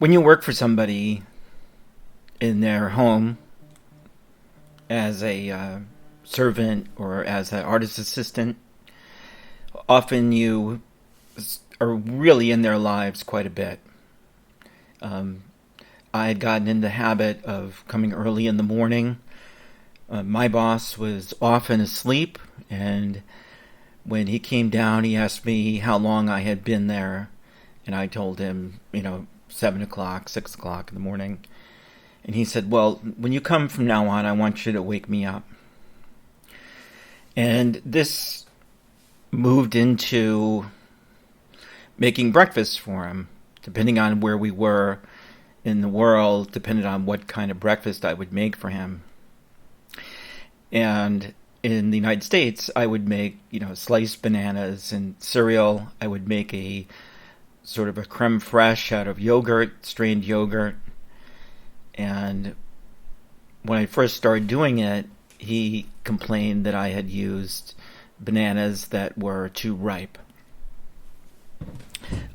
When you work for somebody in their home as a servant or as an artist assistant, often you are really in their lives quite a bit. Um, I had gotten in the habit of coming early in the morning. My boss was often asleep, and when he came down, he asked me how long I had been there, and I told him, 7 o'clock, 6 o'clock in the morning. And he said, well, when you come from now on, I want you to wake me up. And this moved into making breakfast for him, depending on where we were in the world, depending on what kind of breakfast I would make for him. And in the United States, I would make, sliced bananas and cereal. I would make a sort of a creme fraiche out of yogurt, strained yogurt. And when I first started doing it, he complained that I had used bananas that were too ripe.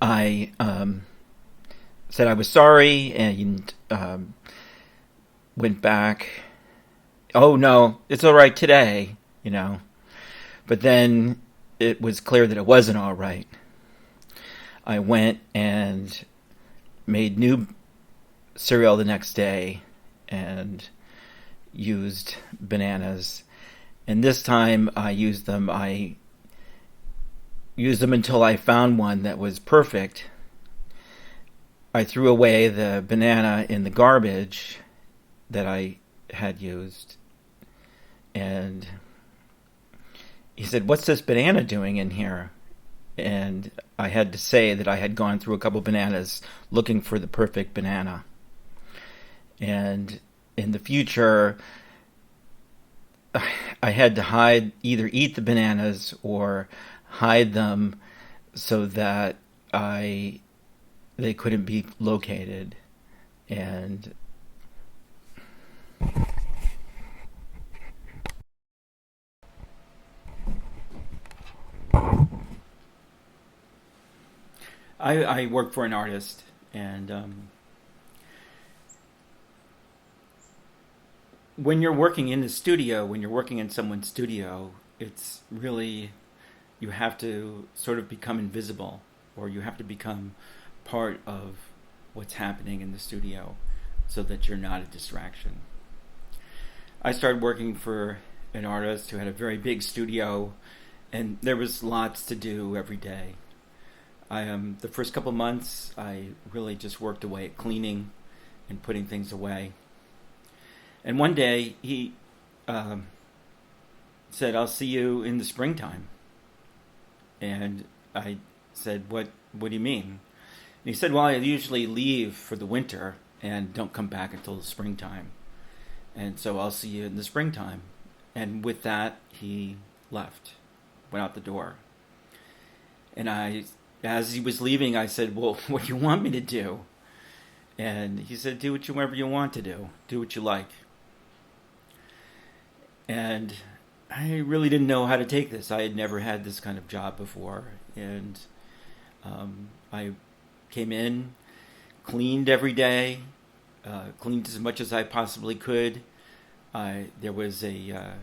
I said I was sorry and went back. Oh no, it's all right today, But then it was clear that it wasn't all right. I went and made new cereal the next day and used bananas. And this time I used them until I found one that was perfect. I threw away the banana in the garbage that I had used. And he said, "What's this banana doing in here?" And I had to say that I had gone through a couple bananas looking for the perfect banana. And in the future, I had to either eat the bananas or hide them so that they couldn't be located. And I work for an artist, and when you're working in the studio, when you're working in someone's studio, it's really, you have to sort of become invisible, or you have to become part of what's happening in the studio so that you're not a distraction. I started working for an artist who had a very big studio, and there was lots to do every day. The first couple months, I really just worked away at cleaning and putting things away. And one day he said, "I'll see you in the springtime." And I said, "What do you mean?" And he said, "Well, I usually leave for the winter and don't come back until the springtime. And so I'll see you in the springtime." And with that, he left, went out the door. And as he was leaving, I said, "Well, what do you want me to do?" And he said, "Do whatever you want to do. Do what you like." And I really didn't know how to take this. I had never had this kind of job before. And I came in, cleaned every day, cleaned as much as I possibly could. There was a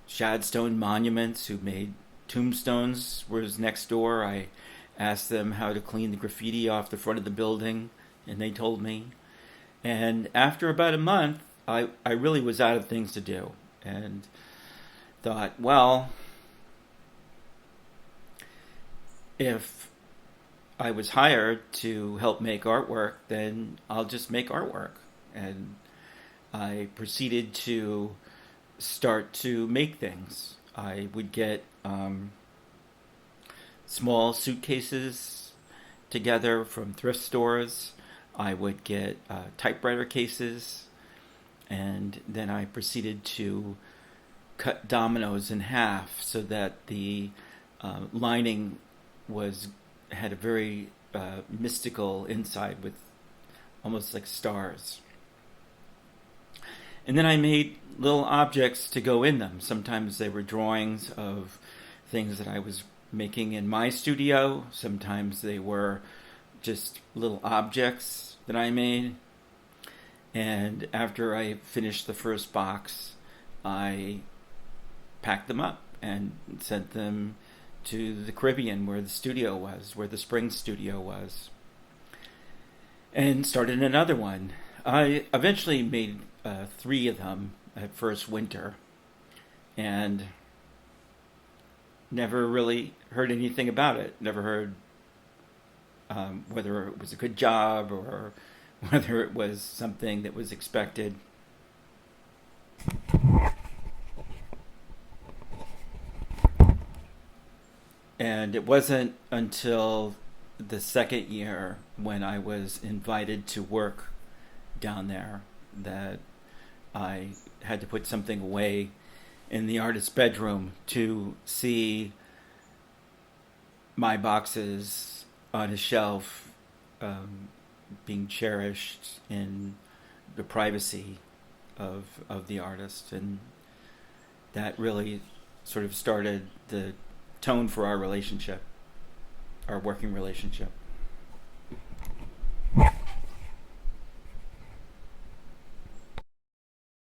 Shadstone Monuments who made tombstones was next door. I asked them how to clean the graffiti off the front of the building, and they told me. And after about a month, I really was out of things to do, and thought, well, if I was hired to help make artwork, then I'll just make artwork. And I proceeded to start to make things. I would get small suitcases together from thrift stores. I would get typewriter cases, and then I proceeded to cut dominoes in half so that the lining had a very mystical inside with almost like stars. And then I made little objects to go in them. Sometimes they were drawings of things that I was making in my studio. Sometimes they were just little objects that I made. And after I finished the first box, I packed them up and sent them to the Caribbean, where the studio was, where the Spring studio was, and started another one. I eventually made 3 of them at first winter, and never really heard anything about it. Never heard whether it was a good job or whether it was something that was expected. And it wasn't until the second year, when I was invited to work down there, that I had to put something away in the artist's bedroom to see my boxes on a shelf, being cherished in the privacy of the artist. And that really sort of started the tone for our relationship, our working relationship.